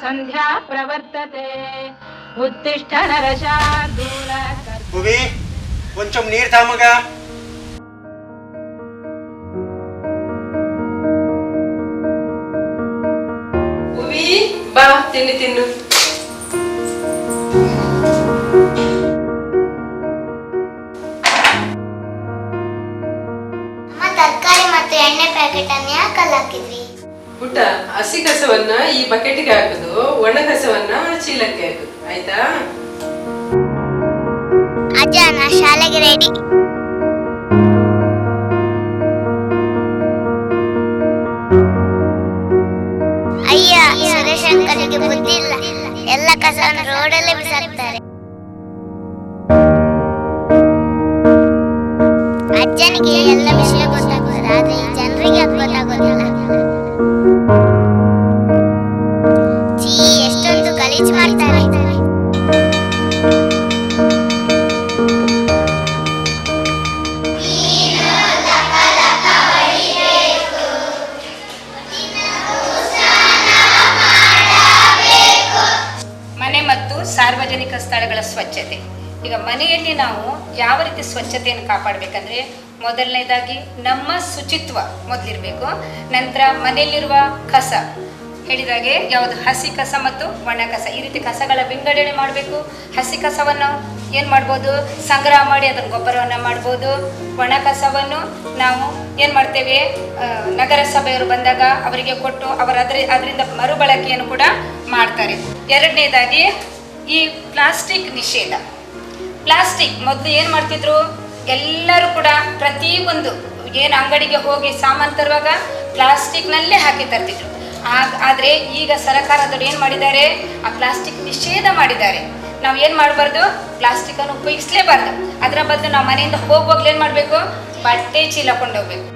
ಸಂಧ್ಯಾ ಪ್ರವರ್ತತೆ ಉತ್ತಿಷ್ಠ ನರಶಾರ್ದೂಲ ಭುವಿ ಕೊಂಚಂ ನೀರು ತಾಮಗ. ಭುವಿ ಬಾ ತಿಂಡಿ ತಿನ್ನು. ತರಕಾರಿ ಮತ್ತು ಎಣ್ಣೆ ಪ್ಯಾಕೆಟ್ ಅನ್ನು ಯಾಕಲ್ಲಿ ಹಾಕಿದ್ರಿ? ಪುಟ್ಟ, ಹಸಿ ಕಸವನ್ನ ಈ ಬಕೆಟ್ಗೆ ಹಾಕುದು, ಒಣ ಕಸವನ್ನ ಚೀಲಕ್ಕೆ ಹಾಕುದು, ಆಯ್ತಾ? ಅಜ್ಜ, ನಾ ಶಾಲೆಗೆ ರೆಡಿ. ಅಯ್ಯ, ಸುರೇಶ್ ಅಂಕಲ್ಗೆ ಬುದ್ಧಿ ಇಲ್ಲ, ಎಲ್ಲ ಕಸವನ್ನು ರೋಡಲ್ಲೇ ಬಿಸಾಕ್ತಾರೆ. ಅಜ್ಜನಿಗೆ ಎಲ್ಲ ವಿಷಯ ಗೊತ್ತಾಗ್ತದೆ, ಆದ್ರೆ ಈ ಜನರಿಗೆ ಅದು ಗೊತ್ತಾಗೋದಿಲ್ಲ. ಚೀ, ಎಷ್ಟೊಂದು ಗಲೀಜು ಮಾಡ್ತಾರೆ. ಮನೆ ಮತ್ತು ಸಾರ್ವಜನಿಕ ಸ್ಥಳಗಳ ಸ್ವಚ್ಛತೆ. ಈಗ ಮನೆಯಲ್ಲಿ ನಾವು ಯಾವ ರೀತಿ ಸ್ವಚ್ಛತೆಯನ್ನು ಕಾಪಾಡಬೇಕಂದ್ರೆ, ಮೊದಲನೇದಾಗಿ ನಮ್ಮ ಶುಚಿತ್ವ ಮೊದಲಿರಬೇಕು. ನಂತರ ಮನೆಯಲ್ಲಿರುವ ಕಸ ಹೇಳಿದಾಗೆ ಯಾವುದು ಹಸಿ ಕಸ ಮತ್ತು ಒಣ ಕಸ, ಈ ರೀತಿ ಕಸಗಳ ವಿಂಗಡಣೆ ಮಾಡಬೇಕು. ಹಸಿ ಕಸವನ್ನು ಏನು ಮಾಡ್ಬೋದು, ಸಂಗ್ರಹ ಮಾಡಿ ಅದನ್ನು ಗೊಬ್ಬರವನ್ನು ಮಾಡ್ಬೋದು. ಒಣ ಕಸವನ್ನು ನಾವು ಏನು ಮಾಡ್ತೇವೆ, ನಗರಸಭೆಯವರು ಬಂದಾಗ ಅವರಿಗೆ ಕೊಟ್ಟು ಅದರಿಂದ ಮರುಬಳಕೆಯನ್ನು ಕೂಡ ಮಾಡ್ತಾರೆ. ಎರಡನೇದಾಗಿ ಈ ಪ್ಲಾಸ್ಟಿಕ್ ನಿಷೇಧ. ಪ್ಲಾಸ್ಟಿಕ್ ಮೊದಲು ಏನು ಮಾಡ್ತಿದ್ರು, ಎಲ್ಲರೂ ಕೂಡ ಪ್ರತಿಯೊಂದು ಏನು ಅಂಗಡಿಗೆ ಹೋಗಿ ಸಾಮಾನು ತರುವಾಗ ಪ್ಲಾಸ್ಟಿಕ್ನಲ್ಲೇ ಹಾಕಿ ತರ್ತಿದ್ರು. ಆದರೆ ಈಗ ಸರ್ಕಾರದವರು ಏನು ಮಾಡಿದ್ದಾರೆ, ಆ ಪ್ಲಾಸ್ಟಿಕ್ ನಿಷೇಧ ಮಾಡಿದ್ದಾರೆ. ನಾವು ಏನು ಮಾಡಬಾರ್ದು, ಪ್ಲಾಸ್ಟಿಕ್ಕನ್ನು ಉಪಯೋಗಿಸಲೇಬಾರ್ದು. ಅದರ ಬದಲು ನಾವು ಮನೆಯಿಂದ ಹೋಗುವಾಗಲೂ ಏನು ಮಾಡಬೇಕು, ಬಟ್ಟೆ ಚೀಲ ಕೊಂಡೋಗ್ಬೇಕು.